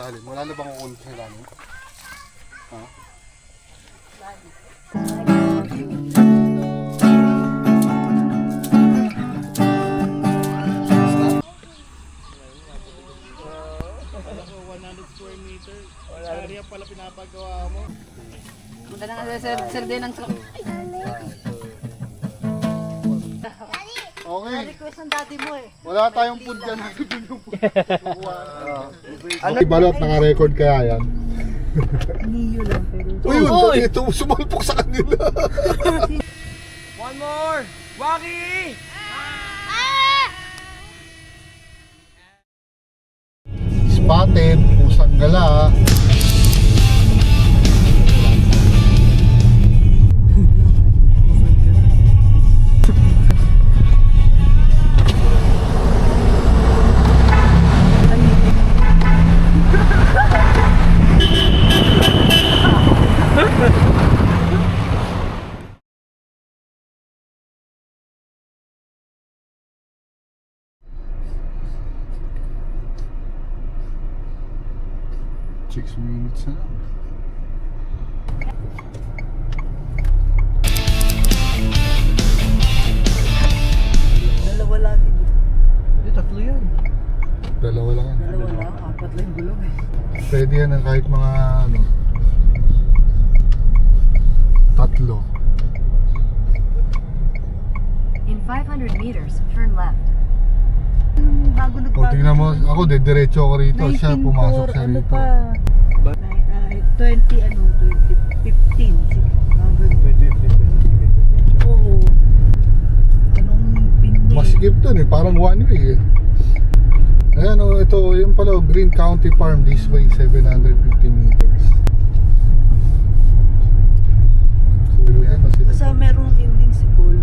ilalim. Wala na bang kukunin sa ilalim? Ha? Area pala pinapagawa mo. Punta na nga sir din ang truck. Okay. Request ng daddy mo eh. Wala tayong food dyan. Ano? Balot, naka-record kaya yan? Niyo lang pero. Uy! Ito sumalpok sa kanila. One more! Waki! Spotted, pusang gala. Six minutes na lang. Dalawa lagi. Hindi, tatlo yan. Dalawa lang yan. Dalawa lang, apat lang yung gulong eh. Pwede yan ng kahit mga ano, tatlo. In 500 meters, turn left. Bago O nagbago. tingnan mo, ako diretso ako rito. Siya pumasok siya ano rito. pa? 20 ano, 2015. Oo. Anong pin niya? Masikip dun eh, parang one way eh. Ayan o, ito yung pala, Green County Farm, this way, 750 meters. Basta merong ending si Paul.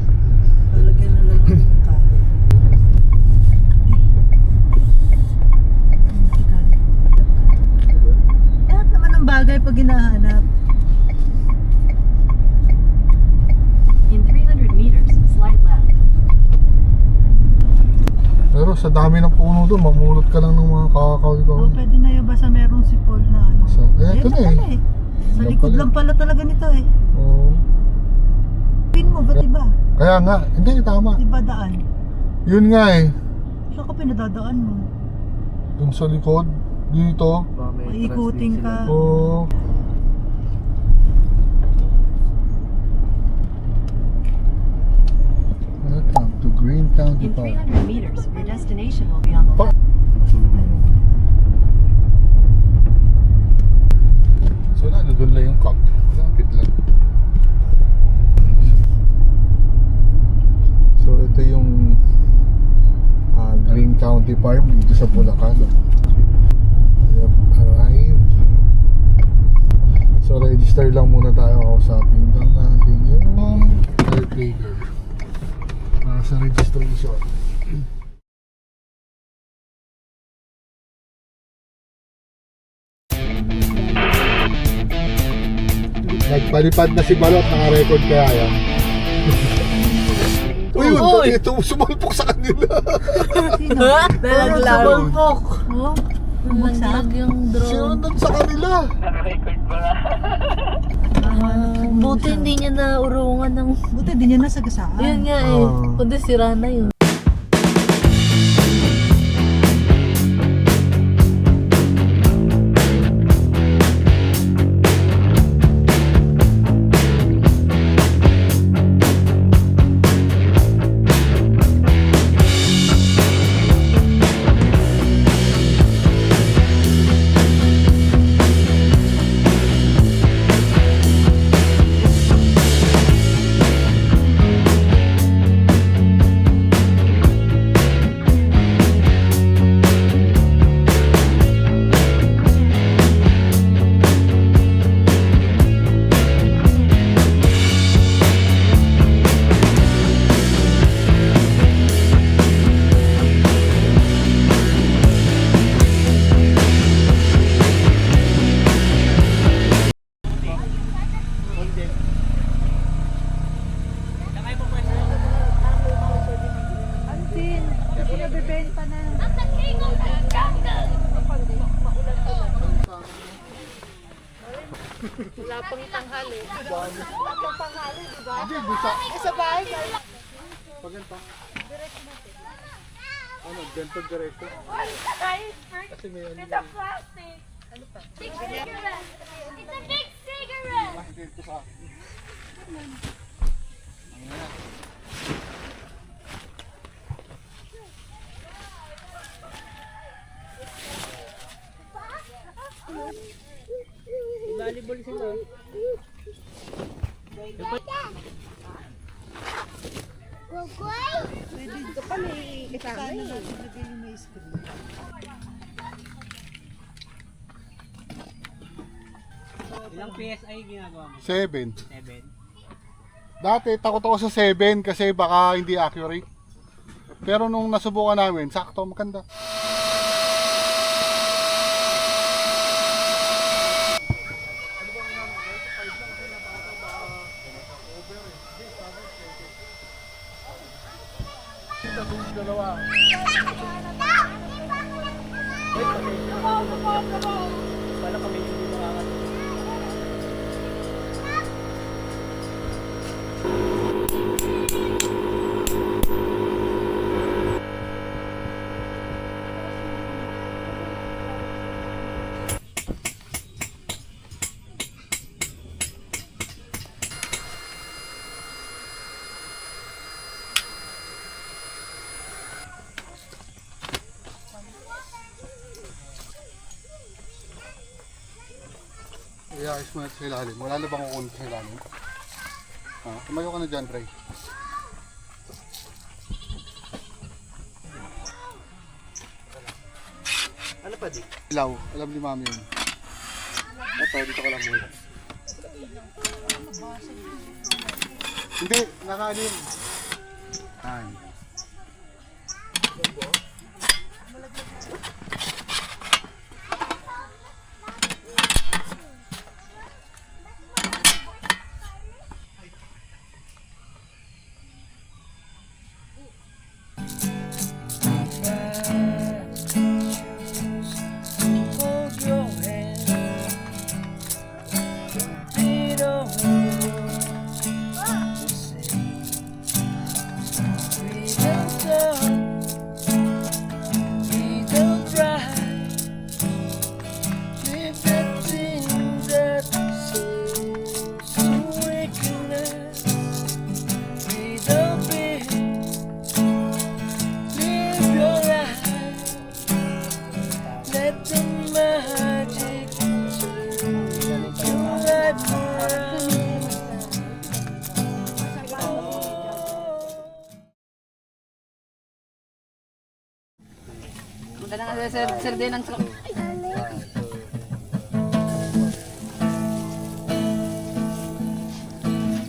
Lalagyan na lang ng kahoy. Lahat naman ng bagay pag hinahanap. In 300 meters, slide left. Pero sa dami ng puno doon, mamulot ka lang ng mga kakakaw ko. Oh, pwede na yun basta merong si Paul na ano. Ito na pala eh. Sa Yan likod pala. lang pala talaga nito eh. Oo. Pin mo, ba't iba? Kaya nga, hindi, tama. Iba daan. Yun nga eh. Saan ka pinadadaan mo? Dun sa likod, dito. Maikuting ka. Oo. Welcome to Green County In Park. 300 meters, your destination will be on the left. So na, doon lang yung cup. Lapit lang. So ito yung Green County Farm dito sa Bulacan. We have arrived. So register lang muna tayo. Kausapin lang natin yung caretaker sa registration. Nagpalipad na si Balot, naka-record kaya yan. Uy! Ito sumalpok sa kanila. Sino? Sumalpok. Oh, bumagsak. yung Sino nun sa kanila? Buti hindi niya naurungan ng... Buti di niya nasagasaan. Yun nga eh. Kundi sira na yun. Wala pang tanghali. Hindi, gusa. Sa bahay ka. Pag ganito. Ano, ganito diretso. Kasi may ano. It's a plastic. Big cigarette. It's a big cigarette. Mas dito sa akin. Volleyball sila. Pwede dito pa may kasama eh. Natin yung may screen. Ilang PSI ginagawa mo? 7. 7. Dati takot ako sa 7 kasi baka hindi accurate. Pero nung nasubukan namin, sakto, maganda. Dalawa. Wala kami hindi makakatawa. Iayos mo na sa ilalim. Wala na bang kukunin sa ilalim? Tumayo ka na dyan, Trey. Ano pa di? Ilaw. Alam ni Mami yun. Ito, dito ka lang muna. Hindi, nakalim. Ay. Hold your hand. Be the one to say. We don't talk. We don't try. Live the things that seem to recognize. We don't be. Live your life. Let the magic turn your life around. Punta na nga sa Sir din ang truck.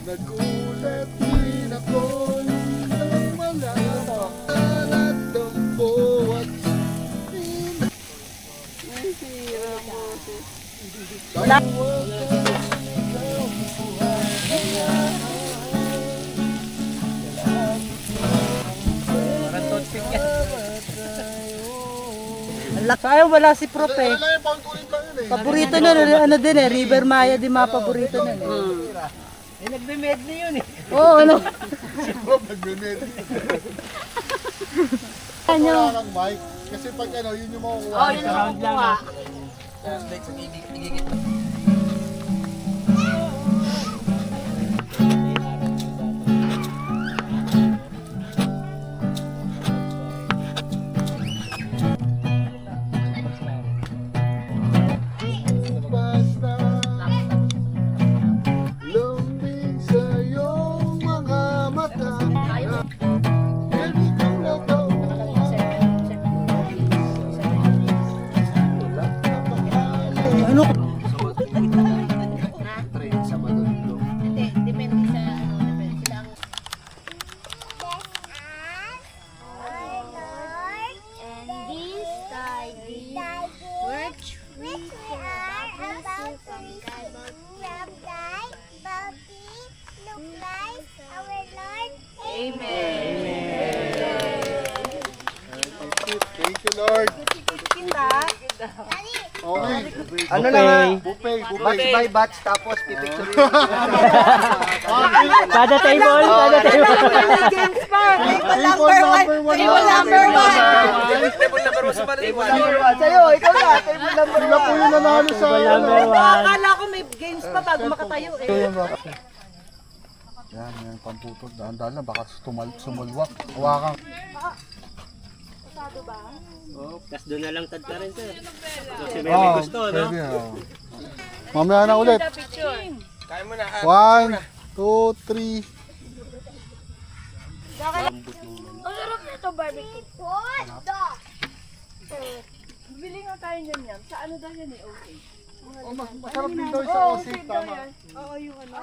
Nagulat din ako nang malalat ang bawat Parang toothpick yan. Sayang wala si Prof eh. Wala yung pangkulit lang yun eh. Paborito na ano din eh, River Maya din mga paborito na eh. Eh, nagbe-medley yun eh. Oo, ano? Bro, nagme-medley. Ano? Wala kang mic. Kasi pag ano, yun yung makukuha. Oh, yun ang makukuha. Basta lumbing sa iyong mga mata. Hindi kang Ano? Train sa Manolo. Depende sa lang. And these are which we are about to receive from thy bounty. Look like our Lord. Amen. Thank you, Lord. Daddy, Okay. Ano na nga? Buffet, Batch by batch, tapos pipicture rin. Kada table, kada table. Games pa! Table Table number 1! Table number 1! Table number 1 sa Table number 1! Sa'yo, ikaw na! Table number 1! Sila po yung nanalo sa... Number one. Akala ko may games pa bago makatayo eh. Yan, pamputol. Dahan-dahan lang, baka sumulwak. Hawakan. Oh, tas doon na lang tad ka rin, sir. So, si may gusto, no? Pwede, mamaya na ulit. Kaya mo na. 1, 2, 3. Ang sarap nito barbecue. What? Bili nga tayo niyan yan. Sa ano daw yan eh, okay. Masarap din daw sa osip, tama. Oo, yung ano.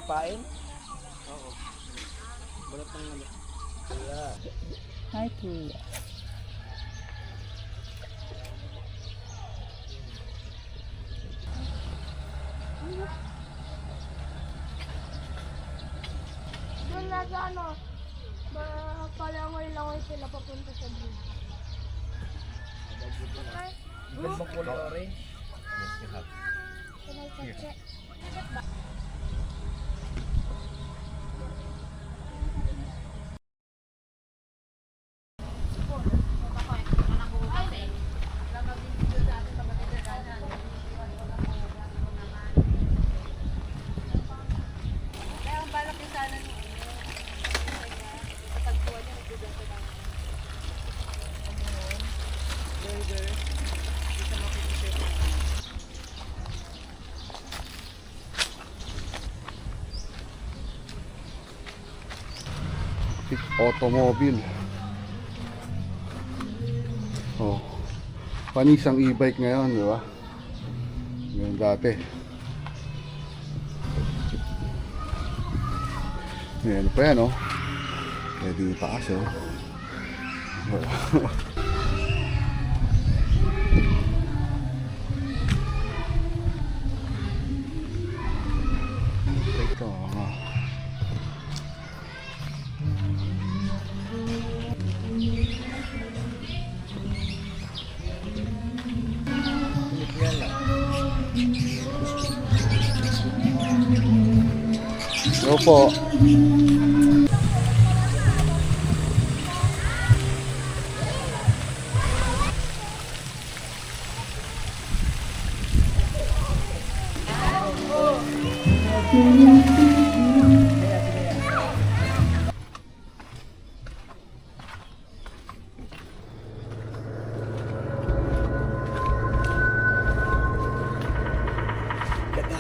Pain? Hi, Kuya. Doon na sa ano, palangoy-langoy sila papunta sa bridge. Okay? Ganda color orange. Can I touch it? Automobile. Oh. Panis ang e-bike ngayon, di ba? Ngayon dati. Ngayon pa yan, oh. Pwede yung taas, oh. Ito, Opo.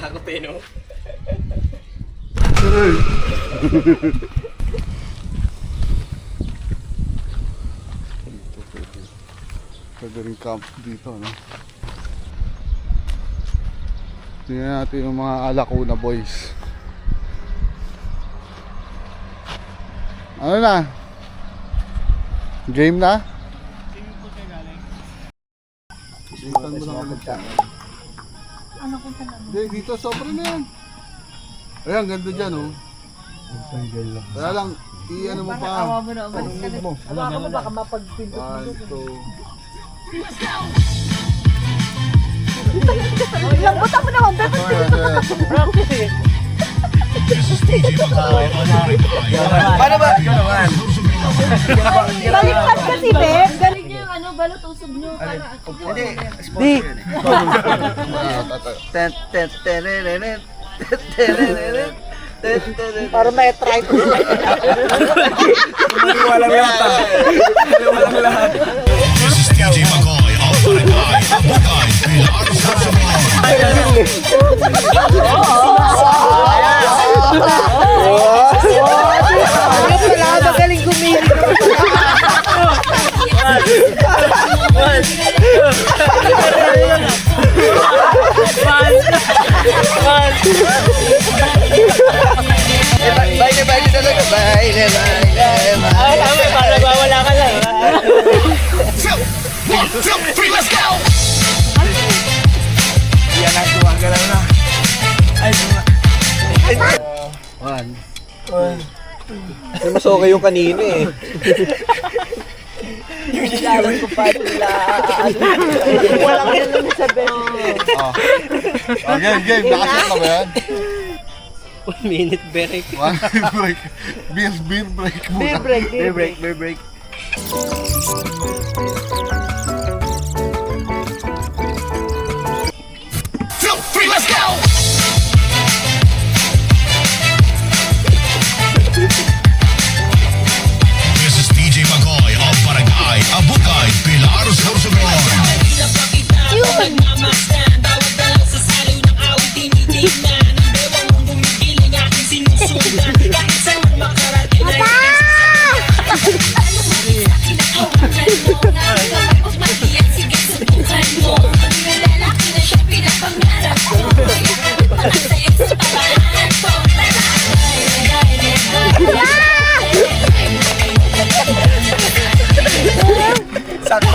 Ako no? Pwede rin camp dito, no? Tingnan natin yung mga Alacuna boys. Ano na? Game na? Sintan mo lang ulit. Ano kung saan? Hindi, dito sobrang na yan. Ayan, ganda dyan, oh. Kaya lang, i-ano mo pa. Awa mo na. Anong mo? Awa mo baka mapagpindot mo. 1, 2. Lambutan mo naman, Bebe. Paano ba? Baliktad kasi, Bebe. Galing niya yung ano, balot usog nyo para Hindi, sponsor yun eh. Para may try ko. Walang lahat ah. Walang lahat. This is DJ Magoy of Barangay Abugay, Pilar Sorsogon. Wala ka magaling gumiling. Bye talaga. Bye. Para nagwawala ka lang. Let's go! Yan ang gumagalaw na. Ay, Mas okay yung kanina eh. Alam ko pa nila. Walang ganun sa bed. Game. Nakaset na ba yan? 1 minute break. One break. Beer break muna. Beer break. Let's go! This is DJ Magoy of Barangay Abugay, Pilar Sorsogon.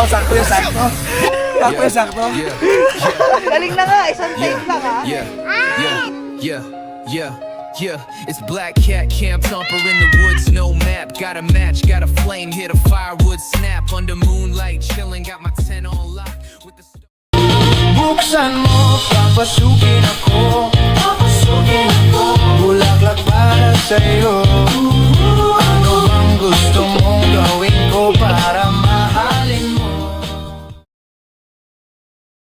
Sakto yung sakto. Galing na nga, isang take lang ha. Yeah, it's Black Cat Camp Thumper in the woods, no map. Got a match, got a flame, hit a firewood snap. Under moonlight, chilling, got my tent on lock. With the Buksan mo, papasukin ako.